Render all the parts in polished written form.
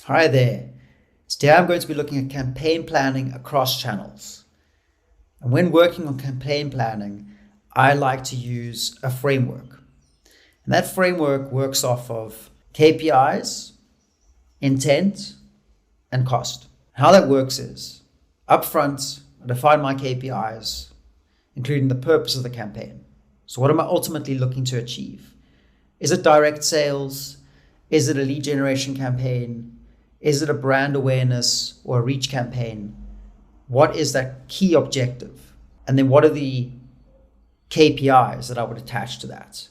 Hi there. Today I'm going to be looking at campaign planning across channels. And when working on campaign planning, I like to use a framework. And that framework works off of KPIs, intent, and cost. How that works is, upfront, I define my KPIs, including the purpose of the campaign. So what am I ultimately looking to achieve? Is it direct sales? Is it a lead generation campaign? Is it a brand awareness or a reach campaign? What is that key objective? And then what are the KPIs that I would attach to that?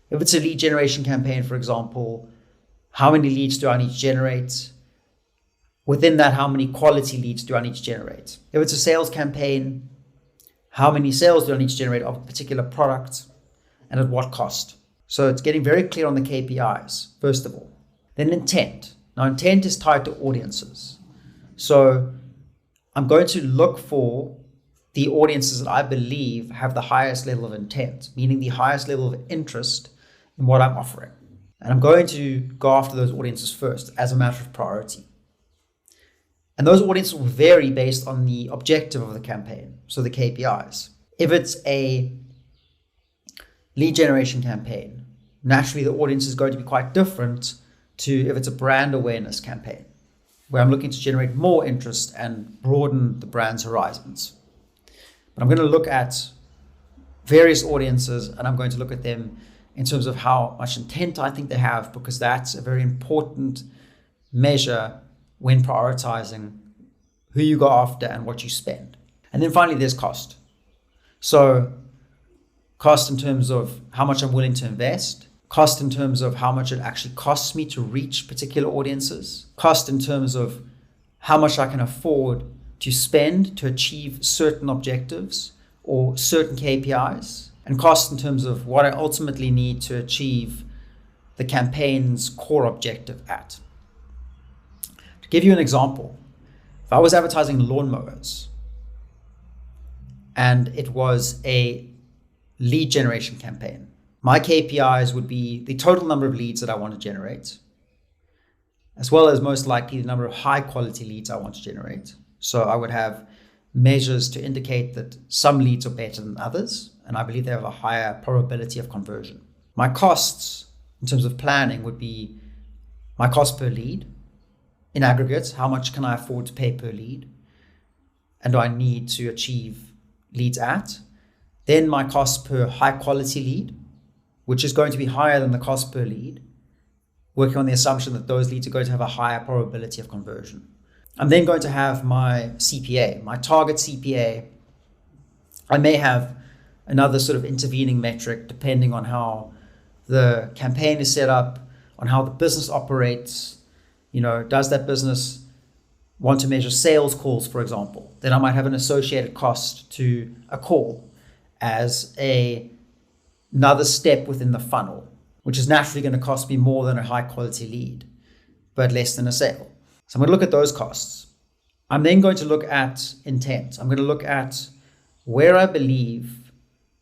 If it's a lead generation campaign, for example, how many leads do I need to generate? Within that, how many quality leads do I need to generate? If it's a sales campaign, how many sales do I need to generate of a particular product and at what cost? So it's getting very clear on the KPIs, first of all. Then intent. Now, intent is tied to audiences. So I'm going to look for the audiences that I believe have the highest level of intent, meaning the highest level of interest in what I'm offering. And I'm going to go after those audiences first as a matter of priority. And those audiences will vary based on the objective of the campaign, so the KPIs. If it's a lead generation campaign, naturally the audience is going to be quite different to if it's a brand awareness campaign, where I'm looking to generate more interest and broaden the brand's horizons. But I'm going to look at various audiences and I'm going to look at them in terms of how much intent I think they have, because that's a very important measure when prioritizing who you go after and what you spend. And then finally, there's cost. So cost in terms of how much I'm willing to invest, cost in terms of how much it actually costs me to reach particular audiences, cost in terms of how much I can afford to spend to achieve certain objectives or certain KPIs, and cost in terms of what I ultimately need to achieve the campaign's core objective at. To give you an example, if I was advertising lawnmowers and it was a lead generation campaign, my KPIs would be the total number of leads that I want to generate, as well as most likely the number of high quality leads I want to generate. So I would have measures to indicate that some leads are better than others, and I believe they have a higher probability of conversion. My costs in terms of planning would be my cost per lead. In aggregate, how much can I afford to pay per lead? And do I need to achieve leads at? Then my cost per high quality lead, which is going to be higher than the cost per lead, working on the assumption that those leads are going to have a higher probability of conversion. I'm then going to have my CPA, my target CPA. I may have another sort of intervening metric depending on how the campaign is set up, on how the business operates. Does that business want to measure sales calls, for example? Then I might have an associated cost to a call as another step within the funnel, which is naturally going to cost me more than a high quality lead, but less than a sale. So I'm going to look at those costs. I'm then going to look at intent. I'm going to look at where I believe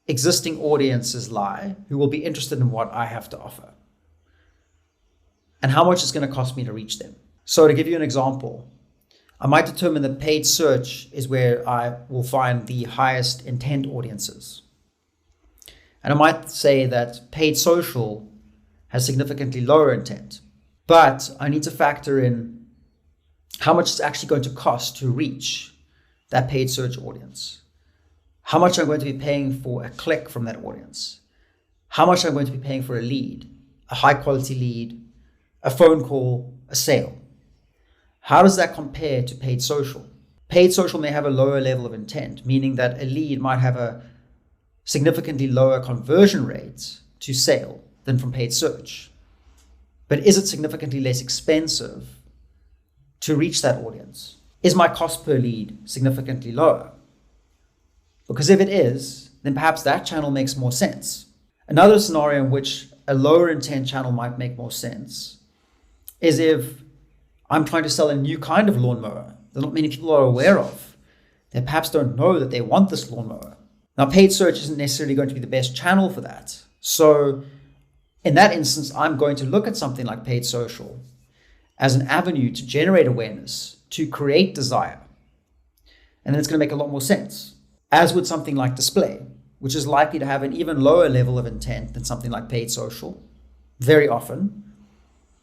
existing audiences lie who will be interested in what I have to offer, and how much it's going to cost me to reach them. So to give you an example, I might determine that paid search is where I will find the highest intent audiences. And I might say that paid social has significantly lower intent, but I need to factor in how much it's actually going to cost to reach that paid search audience, how much I'm going to be paying for a click from that audience, how much I'm going to be paying for a lead, a high quality lead, a phone call, a sale. How does that compare to paid social? Paid social may have a lower level of intent, meaning that a lead might have a significantly lower conversion rate to sale than from paid search. But is it significantly less expensive to reach that audience? Is my cost per lead significantly lower? Because if it is, then perhaps that channel makes more sense. Another scenario in which a lower intent channel might make more sense is if I'm trying to sell a new kind of lawnmower that not many people are aware of. They perhaps don't know that they want this lawnmower. Now, paid search isn't necessarily going to be the best channel for that. So in that instance, I'm going to look at something like paid social as an avenue to generate awareness, to create desire. And then it's going to make a lot more sense. As with something like display, which is likely to have an even lower level of intent than something like paid social, very often,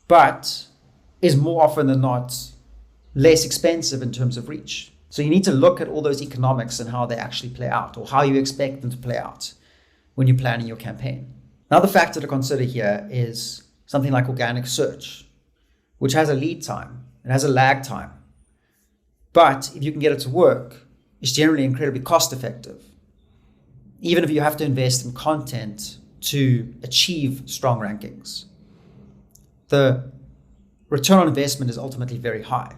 but is more often than not less expensive in terms of reach. So you need to look at all those economics and how they actually play out, or how you expect them to play out when you're planning your campaign. Another factor to consider here is something like organic search, which has a lead time, it has a lag time. But if you can get it to work, it's generally incredibly cost effective, even if you have to invest in content to achieve strong rankings. The return on investment is ultimately very high.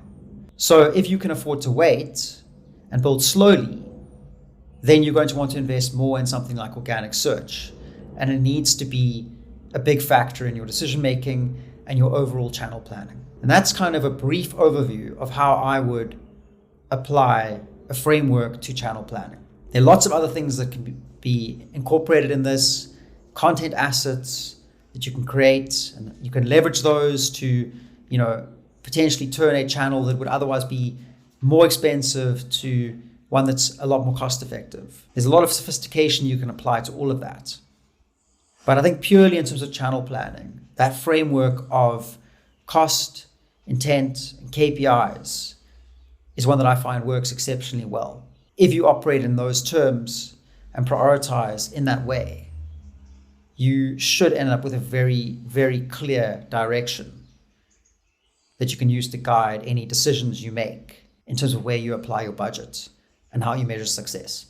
So if you can afford to wait and build slowly, then you're going to want to invest more in something like organic search. And it needs to be a big factor in your decision making and your overall channel planning. And that's kind of a brief overview of how I would apply a framework to channel planning. There are lots of other things that can be incorporated in this, content assets that you can create, and you can leverage those to, potentially turn a channel that would otherwise be more expensive to one that's a lot more cost effective. There's a lot of sophistication you can apply to all of that. But I think purely in terms of channel planning, that framework of cost, intent, and KPIs is one that I find works exceptionally well. If you operate in those terms and prioritize in that way, you should end up with a very, very clear direction that you can use to guide any decisions you make in terms of where you apply your budget and how you measure success.